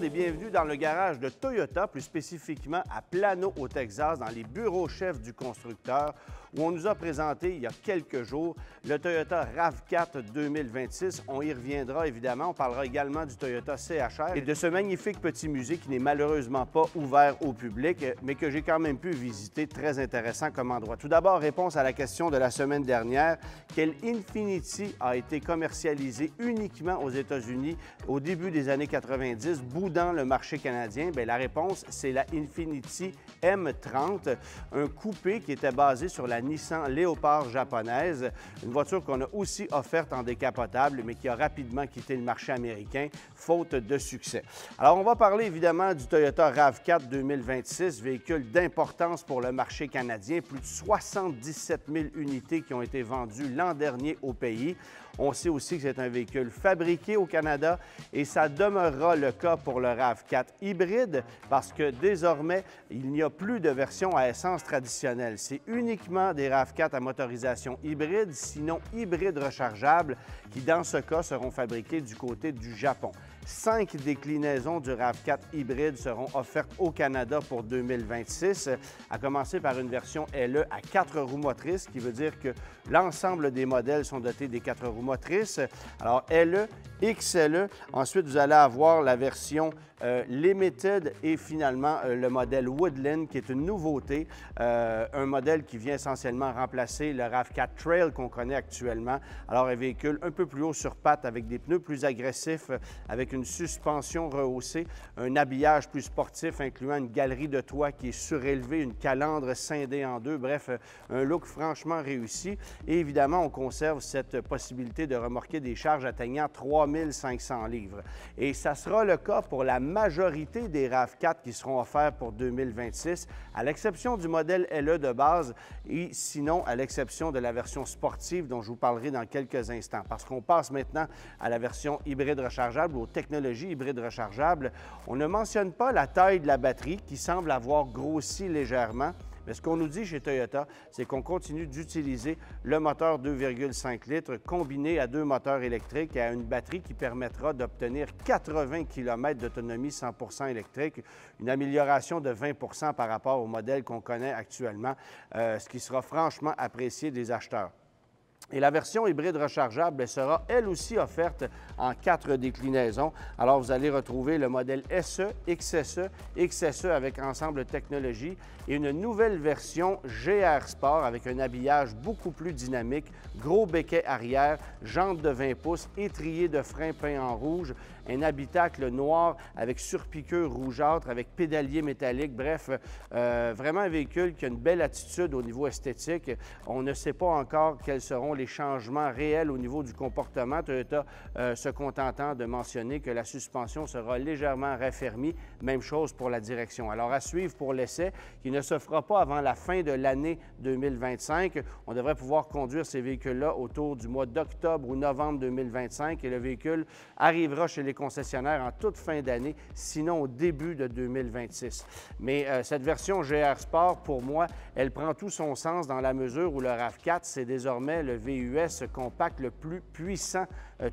monde et bienvenue dans le garage de Toyota, plus spécifiquement à Plano, au Texas, dans les bureaux chefs du constructeur, où on nous a présenté il y a quelques jours le Toyota RAV4 2026. On y reviendra évidemment. On parlera également du Toyota CHR et de ce magnifique petit musée qui n'est malheureusement pas ouvert au public, mais que j'ai quand même pu visiter. Très intéressant comme endroit. Tout d'abord, réponse à la question de la semaine dernière. Quel Infiniti a été commercialisé uniquement aux États-Unis au début des années 90, boudant le marché canadien? Bien, la réponse, c'est la Infiniti M30, un coupé qui était basé sur la Nissan Léopard japonaise, une voiture qu'on a aussi offerte en décapotable, mais qui a rapidement quitté le marché américain, faute de succès. Alors, on va parler évidemment du Toyota RAV4 2026, véhicule d'importance pour le marché canadien, plus de 77 000 unités qui ont été vendues l'an dernier au pays. On sait aussi que c'est un véhicule fabriqué au Canada et ça demeurera le cas pour le RAV4 hybride parce que désormais, il n'y a plus de version à essence traditionnelle. C'est uniquement des RAV4 à motorisation hybride, sinon hybride rechargeable, qui dans ce cas seront fabriqués du côté du Japon. 5 déclinaisons du RAV4 hybride seront offertes au Canada pour 2026, à commencer par une version LE à 4 roues motrices, qui veut dire que l'ensemble des modèles sont dotés des 4 roues motrices. Alors, LE, XLE, ensuite vous allez avoir la version Limited et finalement le modèle Woodland, qui est une nouveauté, un modèle qui vient essentiellement remplacer le RAV4 Trail qu'on connaît actuellement. Alors, un véhicule un peu plus haut sur pattes avec des pneus plus agressifs, avec une suspension rehaussée, un habillage plus sportif incluant une galerie de toit qui est surélevée, une calandre scindée en deux, bref, un look franchement réussi. Et évidemment, on conserve cette possibilité de remorquer des charges atteignant 3500 livres. Et ça sera le cas pour la majorité des RAV4 qui seront offerts pour 2026, à l'exception du modèle LE de base et sinon à l'exception de la version sportive dont je vous parlerai dans quelques instants. Parce qu'on passe maintenant à la version hybride rechargeable, aux technologies hybrides rechargeables. On ne mentionne pas la taille de la batterie qui semble avoir grossi légèrement. Mais ce qu'on nous dit chez Toyota, c'est qu'on continue d'utiliser le moteur 2,5 litres combiné à 2 moteurs électriques et à une batterie qui permettra d'obtenir 80 km d'autonomie 100% électrique, une amélioration de 20 par rapport au modèle qu'on connaît actuellement, ce qui sera franchement apprécié des acheteurs. Et la version hybride rechargeable sera elle aussi offerte en 4 déclinaisons. Alors, vous allez retrouver le modèle SE, XSE, XSE avec ensemble technologie et une nouvelle version GR Sport avec un habillage beaucoup plus dynamique, gros béquet arrière, jantes de 20 pouces, étrier de frein peint en rouge, un habitacle noir avec surpiqûre rougeâtre, avec pédalier métallique. Bref, vraiment un véhicule qui a une belle attitude au niveau esthétique. On ne sait pas encore quels seront les changements réels au niveau du comportement. Toyota se contentant de mentionner que la suspension sera légèrement raffermie. Même chose pour la direction. Alors, à suivre pour l'essai, qui ne se fera pas avant la fin de l'année 2025. On devrait pouvoir conduire ces véhicules-là autour du mois d'octobre ou novembre 2025 et le véhicule arrivera chez les concessionnaires en toute fin d'année, sinon au début de 2026. Mais cette version GR Sport, pour moi, elle prend tout son sens dans la mesure où le RAV4, c'est désormais le VUS compact le plus puissant,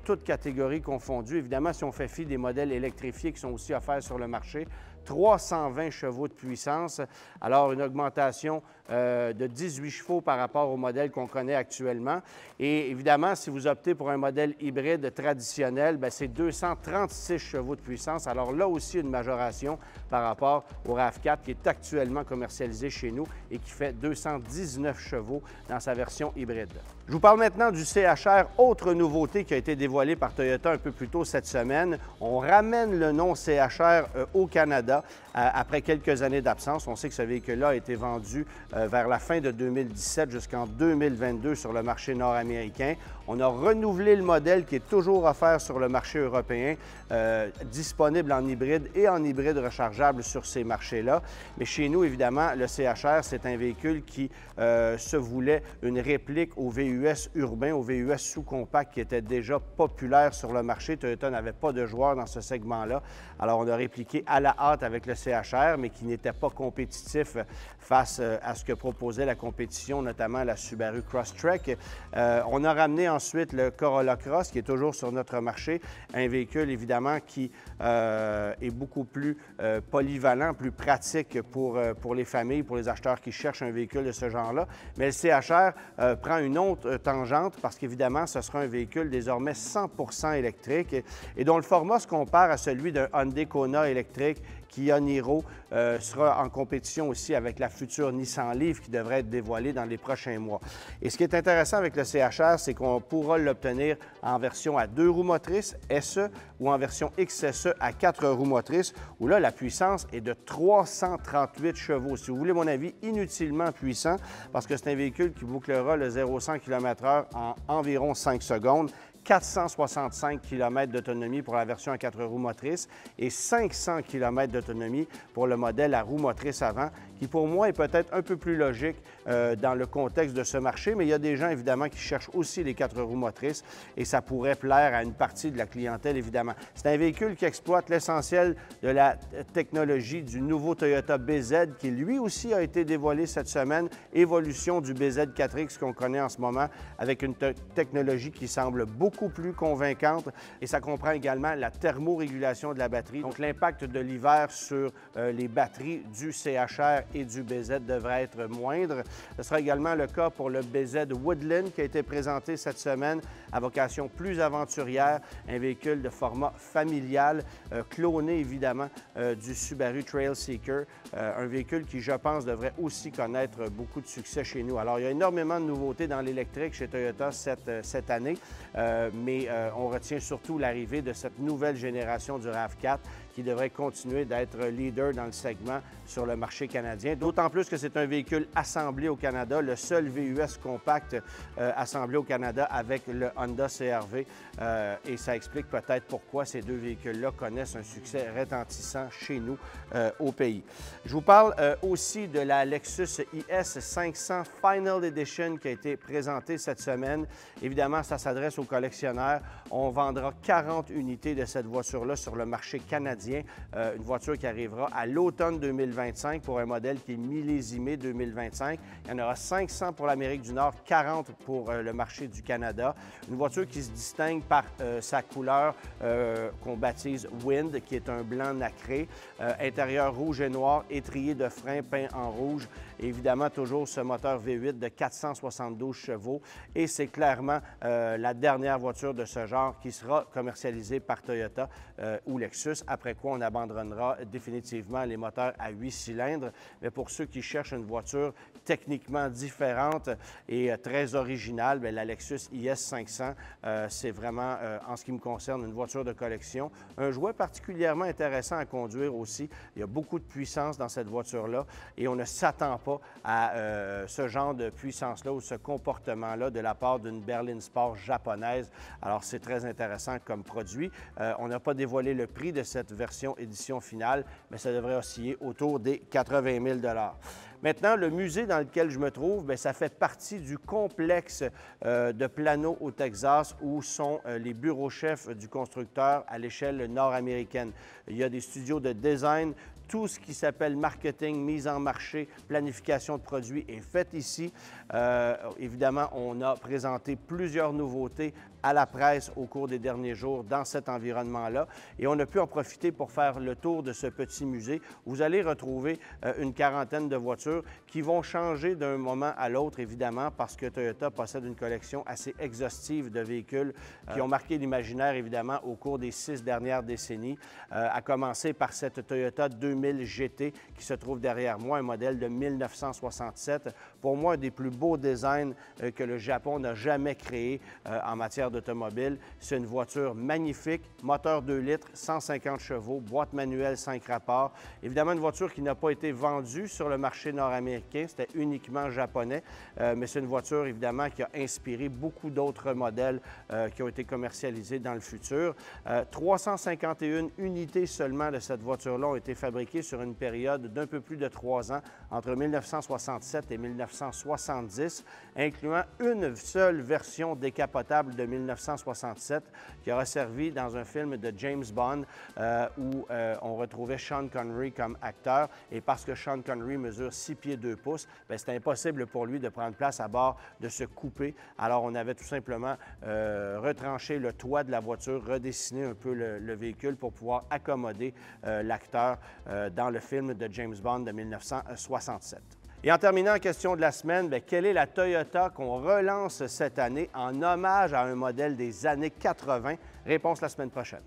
toutes catégories confondues. Évidemment, si on fait fi des modèles électrifiés qui sont aussi offerts sur le marché, 320 chevaux de puissance, alors une augmentation de 18 chevaux par rapport au modèle qu'on connaît actuellement. Et évidemment, si vous optez pour un modèle hybride traditionnel, c'est 236 chevaux de puissance. Alors là aussi, une majoration par rapport au RAV4 qui est actuellement commercialisé chez nous et qui fait 219 chevaux dans sa version hybride. Je vous parle maintenant du CHR, autre nouveauté qui a été dévoilée par Toyota un peu plus tôt cette semaine. On ramène le nom CHR au Canada après quelques années d'absence. On sait que ce véhicule-là a été vendu vers la fin de 2017 jusqu'en 2022 sur le marché nord-américain. On a renouvelé le modèle qui est toujours offert sur le marché européen, disponible en hybride et en hybride rechargeable sur ces marchés-là. Mais chez nous, évidemment, le CHR, c'est un véhicule qui se voulait une réplique au VUS urbain, au VUS sous-compact qui était déjà populaire sur le marché. Toyota n'avait pas de joueurs dans ce segment-là. Alors, on a répliqué à la hâte avec le CHR, mais qui n'était pas compétitif face à ce que proposait la compétition, notamment la Subaru Crosstrek. On a ramené ensuite le Corolla Cross, qui est toujours sur notre marché, un véhicule évidemment qui est beaucoup plus polyvalent, plus pratique pour les familles, pour les acheteurs qui cherchent un véhicule de ce genre-là. Mais le CHR prend une autre tangente parce qu'évidemment, ce sera un véhicule désormais 100% électrique et dont le format se compare à celui d'un Hyundai Kona électrique. Kia Niro sera en compétition aussi avec la future Nissan Leaf qui devrait être dévoilée dans les prochains mois. Et ce qui est intéressant avec le CHR, c'est qu'on pourra l'obtenir en version à 2 roues motrices, SE, ou en version XSE à 4 roues motrices, où là, la puissance est de 338 chevaux. Si vous voulez mon avis, inutilement puissant, parce que c'est un véhicule qui bouclera le 0-100 km/h en environ 5 secondes. 465 km d'autonomie pour la version à 4 roues motrices et 500 km d'autonomie pour le modèle à roue motrice avant, qui pour moi est peut-être un peu plus logique dans le contexte de ce marché, mais il y a des gens évidemment qui cherchent aussi les 4 roues motrices et ça pourrait plaire à une partie de la clientèle évidemment. C'est un véhicule qui exploite l'essentiel de la technologie du nouveau Toyota BZ qui lui aussi a été dévoilé cette semaine, évolution du BZ4X qu'on connaît en ce moment avec une technologie qui semble beaucoup plus convaincante et ça comprend également la thermorégulation de la batterie. Donc l'impact de l'hiver sur les batteries du CHR et du BZ devrait être moindre. Ce sera également le cas pour le BZ Woodland qui a été présenté cette semaine à vocation plus aventurière, un véhicule de format familial, cloné évidemment du Subaru Trailseeker, un véhicule qui, je pense, devrait aussi connaître beaucoup de succès chez nous. Alors, il y a énormément de nouveautés dans l'électrique chez Toyota cette année, mais on retient surtout l'arrivée de cette nouvelle génération du RAV4 qui devrait continuer d'être leader dans le segment sur le marché canadien. D'autant plus que c'est un véhicule assemblé au Canada, le seul VUS compact assemblé au Canada avec le Honda CR-V. Et ça explique peut-être pourquoi ces deux véhicules-là connaissent un succès retentissant chez nous au pays. Je vous parle aussi de la Lexus IS 500 Final Edition qui a été présentée cette semaine. Évidemment, ça s'adresse aux collectionneurs. On vendra 40 unités de cette voiture-là sur le marché canadien. Une voiture qui arrivera à l'automne 2025 pour un modèle qui est millésimé 2025. Il y en aura 500 pour l'Amérique du Nord, 40 pour le marché du Canada. Une voiture qui se distingue par sa couleur qu'on baptise Wind, qui est un blanc nacré. Intérieur rouge et noir, étrier de frein peint en rouge. Et évidemment, toujours ce moteur V8 de 472 chevaux. Et c'est clairement la dernière voiture de ce genre qui sera commercialisée par Toyota ou Lexus, après quoi on abandonnera définitivement les moteurs à 8 cylindres. Mais pour ceux qui cherchent une voiture techniquement différente et très originale, bien, la Lexus IS 500, c'est vraiment, en ce qui me concerne, une voiture de collection. Un jouet particulièrement intéressant à conduire aussi. Il y a beaucoup de puissance dans cette voiture-là et on ne s'attend pas à ce genre de puissance-là ou ce comportement-là de la part d'une berline sport japonaise. Alors, c'est très intéressant comme produit. On n'a pas dévoilé le prix de cette version édition finale, mais ça devrait osciller autour des 80 000 $. Maintenant, le musée dans lequel je me trouve, bien, ça fait partie du complexe de Plano au Texas où sont les bureaux-chefs du constructeur à l'échelle nord-américaine. Il y a des studios de design. Tout ce qui s'appelle marketing, mise en marché, planification de produits est fait ici. Évidemment, on a présenté plusieurs nouveautés à la presse au cours des derniers jours dans cet environnement-là. Et on a pu en profiter pour faire le tour de ce petit musée. Vous allez retrouver une quarantaine de voitures qui vont changer d'un moment à l'autre, évidemment, parce que Toyota possède une collection assez exhaustive de véhicules qui ont marqué l'imaginaire, évidemment, au cours des 6 dernières décennies, à commencer par cette Toyota 2000 GT qui se trouve derrière moi, un modèle de 1967. Pour moi, un des plus beaux designs que le Japon n'a jamais créé en matière d'automobile. C'est une voiture magnifique, moteur 2 litres, 150 chevaux, boîte manuelle 5 rapports. Évidemment, une voiture qui n'a pas été vendue sur le marché nord-américain, c'était uniquement japonais, mais c'est une voiture, évidemment, qui a inspiré beaucoup d'autres modèles qui ont été commercialisés dans le futur. 351 unités seulement de cette voiture-là ont été fabriquées sur une période d'un peu plus de 3 ans, entre 1967 et 1970, incluant une seule version décapotable de 1967 qui aura servi dans un film de James Bond où on retrouvait Sean Connery comme acteur. Et parce que Sean Connery mesure 6 pieds 2 pouces, c'était impossible pour lui de prendre place à bord de ce coupé. Alors, on avait tout simplement retranché le toit de la voiture, redessiné un peu le véhicule pour pouvoir accommoder l'acteur dans le film de James Bond de 1967. Et en terminant, question de la semaine, quelle est la Toyota qu'on relance cette année en hommage à un modèle des années 80? Réponse la semaine prochaine.